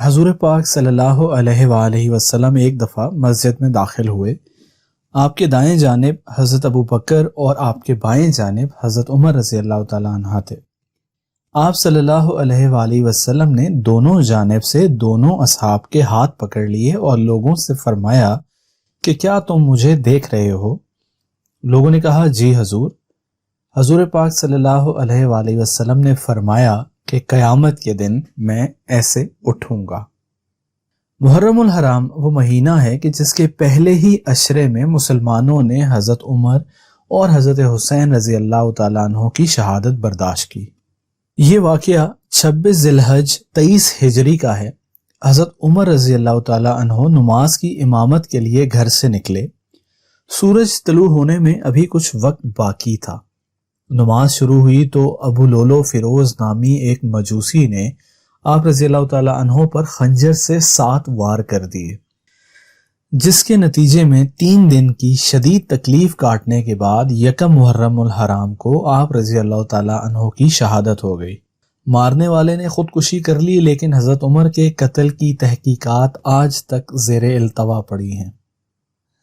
حضور پاک صلی اللہ علیہ وآلہ وسلم ایک دفعہ مسجد میں داخل ہوئے۔ آپ کے دائیں جانب حضرت ابو بکر اور آپ کے بائیں جانب حضرت عمر رضی اللہ تعالیٰ عنہ تھے۔ آپ صلی اللہ علیہ وآلہ وسلم نے دونوں جانب سے دونوں اصحاب کے ہاتھ پکڑ لیے اور لوگوں سے فرمایا کہ کیا تم مجھے دیکھ رہے ہو؟ لوگوں نے کہا جی حضور۔ حضور پاک صلی اللہ علیہ وآلہ وسلم نے فرمایا کہ قیامت کے دن میں ایسے اٹھوں گا۔ محرم الحرام وہ مہینہ ہے کہ جس کے پہلے ہی عشرے میں مسلمانوں نے حضرت عمر اور حضرت حسین رضی اللہ تعالیٰ عنہ کی شہادت برداشت کی۔ یہ واقعہ 26 ذی الحج 23 ہجری کا ہے۔ حضرت عمر رضی اللہ تعالیٰ عنہ نماز کی امامت کے لیے گھر سے نکلے۔ سورج طلوع ہونے میں ابھی کچھ وقت باقی تھا۔ نماز شروع ہوئی تو ابو لولو فیروز نامی ایک مجوسی نے آپ رضی اللہ تعالیٰ عنہ پر خنجر سے 7 وار کر دیے، جس کے نتیجے میں 3 دن کی شدید تکلیف کاٹنے کے بعد یکم محرم الحرام کو آپ رضی اللہ تعالیٰ عنہ کی شہادت ہو گئی۔ مارنے والے نے خودکشی کر لی، لیکن حضرت عمر کے قتل کی تحقیقات آج تک زیر التوا پڑی ہیں۔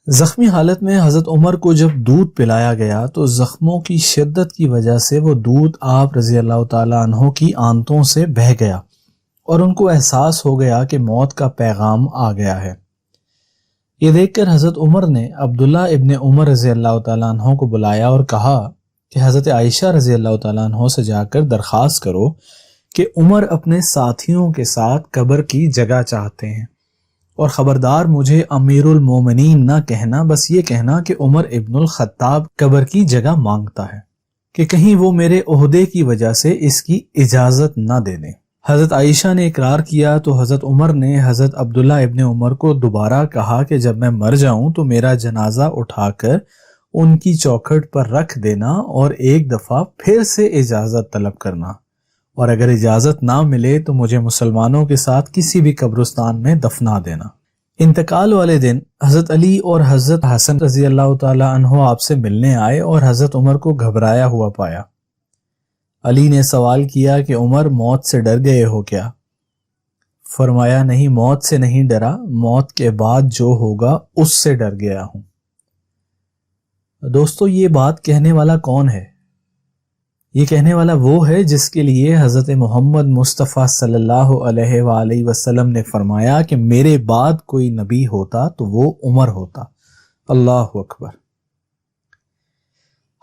زخمی حالت میں حضرت عمر کو جب دودھ پلایا گیا تو زخموں کی شدت کی وجہ سے وہ دودھ آپ رضی اللہ تعالیٰ عنہ کی آنتوں سے بہہ گیا اور ان کو احساس ہو گیا کہ موت کا پیغام آ گیا ہے۔ یہ دیکھ کر حضرت عمر نے عبداللہ ابن عمر رضی اللہ تعالیٰ عنہ کو بلایا اور کہا کہ حضرت عائشہ رضی اللہ تعالیٰ عنہ سے جا کر درخواست کرو کہ عمر اپنے ساتھیوں کے ساتھ قبر کی جگہ چاہتے ہیں، اور خبردار مجھے امیر المومنین نہ کہنا، بس یہ کہنا کہ عمر ابن الخطاب قبر کی جگہ مانگتا ہے، کہ کہیں وہ میرے عہدے کی وجہ سے اس کی اجازت نہ دے دیں۔ حضرت عائشہ نے اقرار کیا تو حضرت عمر نے حضرت عبداللہ ابن عمر کو دوبارہ کہا کہ جب میں مر جاؤں تو میرا جنازہ اٹھا کر ان کی چوکھٹ پر رکھ دینا اور ایک دفعہ پھر سے اجازت طلب کرنا، اور اگر اجازت نہ ملے تو مجھے مسلمانوں کے ساتھ کسی بھی قبرستان میں دفنا دینا۔ انتقال والے دن حضرت علی اور حضرت حسن رضی اللہ تعالیٰ عنہ آپ سے ملنے آئے اور حضرت عمر کو گھبرایا ہوا پایا۔ علی نے سوال کیا کہ عمر موت سے ڈر گئے ہو کیا؟ فرمایا نہیں، موت سے نہیں ڈرا، موت کے بعد جو ہوگا اس سے ڈر گیا ہوں۔ دوستو، یہ بات کہنے والا کون ہے؟ یہ کہنے والا وہ ہے جس کے لیے حضرت محمد مصطفیٰ صلی اللہ علیہ وآلہ وسلم نے فرمایا کہ میرے بعد کوئی نبی ہوتا تو وہ عمر ہوتا۔ اللہ اکبر۔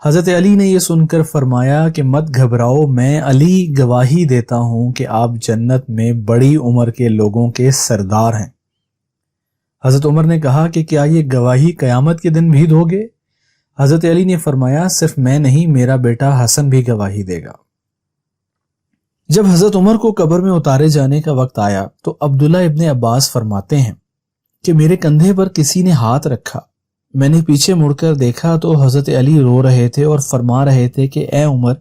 حضرت علی نے یہ سن کر فرمایا کہ مت گھبراؤ، میں علی گواہی دیتا ہوں کہ آپ جنت میں بڑی عمر کے لوگوں کے سردار ہیں۔ حضرت عمر نے کہا کہ کیا یہ گواہی قیامت کے دن بھی دو گے؟ حضرت علی نے فرمایا صرف میں نہیں، میرا بیٹا حسن بھی گواہی دے گا۔ جب حضرت عمر کو قبر میں اتارے جانے کا وقت آیا تو عبداللہ ابن عباس فرماتے ہیں کہ میرے کندھے پر کسی نے ہاتھ رکھا، میں نے پیچھے مڑ کر دیکھا تو حضرت علی رو رہے تھے اور فرما رہے تھے کہ اے عمر،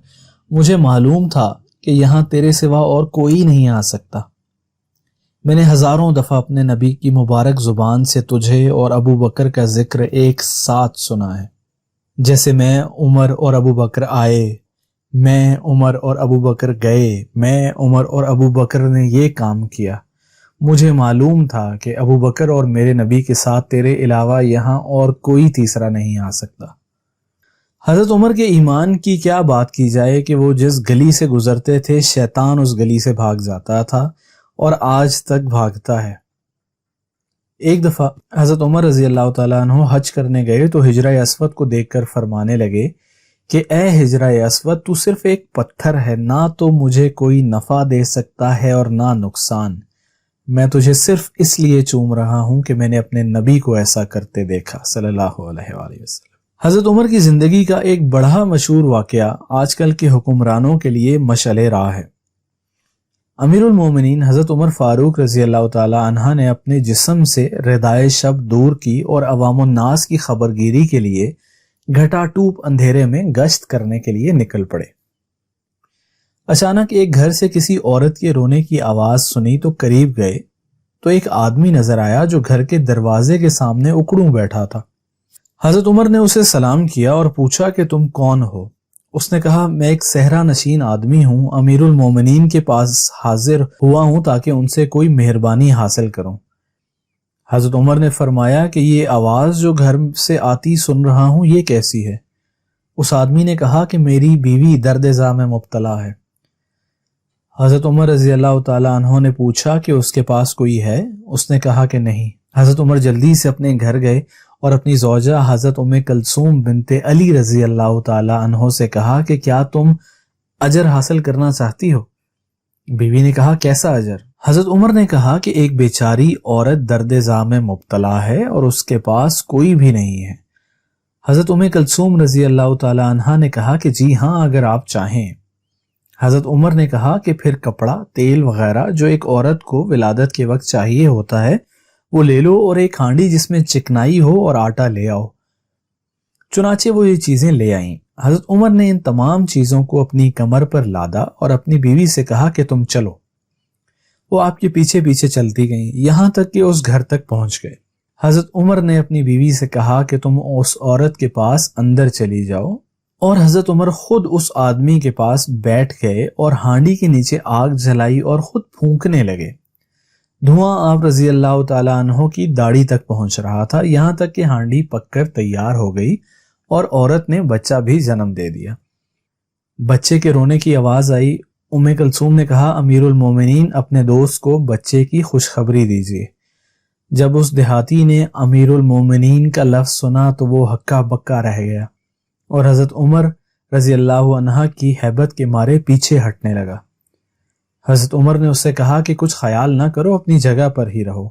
مجھے معلوم تھا کہ یہاں تیرے سوا اور کوئی نہیں آ سکتا۔ میں نے ہزاروں دفعہ اپنے نبی کی مبارک زبان سے تجھے اور ابو بکر کا ذکر ایک ساتھ سنا ہے، جیسے میں عمر اور ابو بکر آئے، میں عمر اور ابو بکر گئے، میں عمر اور ابو بکر نے یہ کام کیا۔ مجھے معلوم تھا کہ ابو بکر اور میرے نبی کے ساتھ تیرے علاوہ یہاں اور کوئی تیسرا نہیں آ سکتا۔ حضرت عمر کے ایمان کی کیا بات کی جائے کہ وہ جس گلی سے گزرتے تھے شیطان اس گلی سے بھاگ جاتا تھا اور آج تک بھاگتا ہے۔ ایک دفعہ حضرت عمر رضی اللہ تعالیٰ عنہ حج کرنے گئے تو حجرہ اسود کو دیکھ کر فرمانے لگے کہ اے حجرہ اسود، تو صرف ایک پتھر ہے، نہ تو مجھے کوئی نفع دے سکتا ہے اور نہ نقصان، میں تجھے صرف اس لیے چوم رہا ہوں کہ میں نے اپنے نبی کو ایسا کرتے دیکھا صلی اللہ علیہ وآلہ وسلم۔ حضرت عمر کی زندگی کا ایک بڑا مشہور واقعہ آج کل کے حکمرانوں کے لیے مشعل راہ ہے۔ امیر المومنین حضرت عمر فاروق رضی اللہ تعالی عنہ نے اپنے جسم سے ردائے شب دور کی اور عوام الناس کی خبرگیری کے لیے گھٹا ٹوپ اندھیرے میں گشت کرنے کے لیے نکل پڑے۔ اچانک ایک گھر سے کسی عورت کے رونے کی آواز سنی تو قریب گئے تو ایک آدمی نظر آیا جو گھر کے دروازے کے سامنے اکڑوں بیٹھا تھا۔ حضرت عمر نے اسے سلام کیا اور پوچھا کہ تم کون ہو؟ اس نے کہا میں ایک صحرا نشین آدمی ہوں، امیر المومنین کے پاس حاضر ہوا ہوں تاکہ ان سے کوئی مہربانی حاصل کروں۔ حضرت عمر نے فرمایا کہ یہ آواز جو گھر سے آتی سن رہا ہوں یہ کیسی ہے؟ اس آدمی نے کہا کہ میری بیوی درد زا میں مبتلا ہے۔ حضرت عمر رضی اللہ تعالیٰ عنہ نے پوچھا کہ اس کے پاس کوئی ہے؟ اس نے کہا کہ نہیں۔ حضرت عمر جلدی سے اپنے گھر گئے اور اپنی زوجہ حضرت ام کلثوم بنت علی رضی اللہ تعالیٰ عنہ سے کہا کہ کیا تم اجر حاصل کرنا چاہتی ہو؟ بیوی نے کہا کیسا اجر؟ حضرت عمر نے کہا کہ ایک بیچاری عورت درد زا میں مبتلا ہے اور اس کے پاس کوئی بھی نہیں ہے۔ حضرت ام کلثوم رضی اللہ تعالیٰ عنہ نے کہا کہ جی ہاں اگر آپ چاہیں۔ حضرت عمر نے کہا کہ پھر کپڑا، تیل وغیرہ جو ایک عورت کو ولادت کے وقت چاہیے ہوتا ہے وہ لے لو اور ایک ہانڈی جس میں چکنائی ہو اور آٹا لے آؤ۔ چنانچہ وہ یہ چیزیں لے آئیں۔ حضرت عمر نے ان تمام چیزوں کو اپنی کمر پر لادا اور اپنی بیوی سے کہا کہ تم چلو۔ وہ آپ کے پیچھے پیچھے چلتی گئیں یہاں تک کہ اس گھر تک پہنچ گئے۔ حضرت عمر نے اپنی بیوی سے کہا کہ تم اس عورت کے پاس اندر چلی جاؤ، اور حضرت عمر خود اس آدمی کے پاس بیٹھ گئے اور ہانڈی کے نیچے آگ جلائی اور خود پھونکنے لگے۔ دھواں آپ رضی اللہ تعالیٰ عنہ کی داڑھی تک پہنچ رہا تھا، یہاں تک کہ ہانڈی پک کر تیار ہو گئی اور عورت نے بچہ بھی جنم دے دیا۔ بچے کے رونے کی آواز آئی۔ ام کلثوم نے کہا امیر المومنین اپنے دوست کو بچے کی خوشخبری دیجیے۔ جب اس دیہاتی نے امیر المومنین کا لفظ سنا تو وہ ہکا بکا رہ گیا اور حضرت عمر رضی اللہ عنہ کی ہیبت کے مارے پیچھے ہٹنے لگا۔ حضرت عمر نے اس سے کہا کہ کچھ خیال نہ کرو، اپنی جگہ پر ہی رہو۔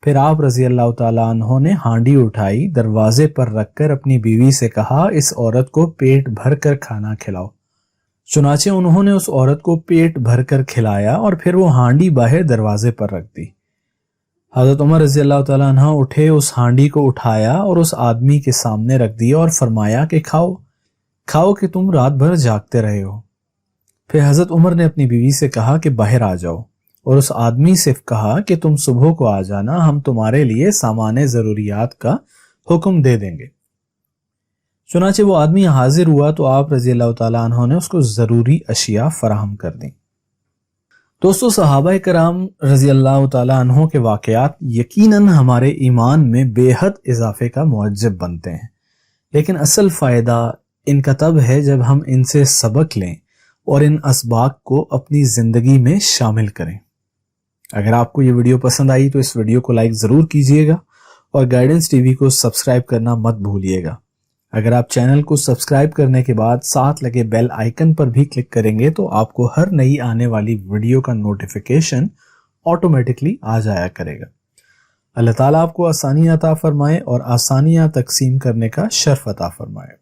پھر آپ رضی اللہ تعالیٰ عنہ نے ہانڈی اٹھائی، دروازے پر رکھ کر اپنی بیوی سے کہا اس عورت کو پیٹ بھر کر کھانا کھلاؤ۔ چنانچہ انہوں نے اس عورت کو پیٹ بھر کر کھلایا اور پھر وہ ہانڈی باہر دروازے پر رکھ دی۔ حضرت عمر رضی اللہ تعالیٰ عنہ اٹھے، اس ہانڈی کو اٹھایا اور اس آدمی کے سامنے رکھ دیا اور فرمایا کہ کھاؤ کھاؤ کہ تم رات بھر جاگتے رہے ہو۔ پھر حضرت عمر نے اپنی بیوی سے کہا کہ باہر آ جاؤ، اور اس آدمی سے کہا کہ تم صبح کو آ جانا، ہم تمہارے لیے سامان ضروریات کا حکم دے دیں گے۔ چنانچہ وہ آدمی حاضر ہوا تو آپ رضی اللہ تعالیٰ عنہ نے اس کو ضروری اشیاء فراہم کر دیں۔ دوستو، صحابہ کرام رضی اللہ تعالیٰ عنہ کے واقعات یقیناً ہمارے ایمان میں بے حد اضافے کا موجب بنتے ہیں، لیکن اصل فائدہ ان کا تب ہے جب ہم ان سے سبق لیں اور ان اسباق کو اپنی زندگی میں شامل کریں۔ اگر آپ کو یہ ویڈیو پسند آئی تو اس ویڈیو کو لائک ضرور کیجیے گا اور گائیڈنس ٹی وی کو سبسکرائب کرنا مت بھولیے گا۔ اگر آپ چینل کو سبسکرائب کرنے کے بعد ساتھ لگے بیل آئیکن پر بھی کلک کریں گے تو آپ کو ہر نئی آنے والی ویڈیو کا نوٹیفیکیشن آٹومیٹکلی آ جایا کرے گا۔ اللہ تعالیٰ آپ کو آسانیاں عطا فرمائے اور آسانیاں تقسیم کرنے کا شرف عطا فرمائے۔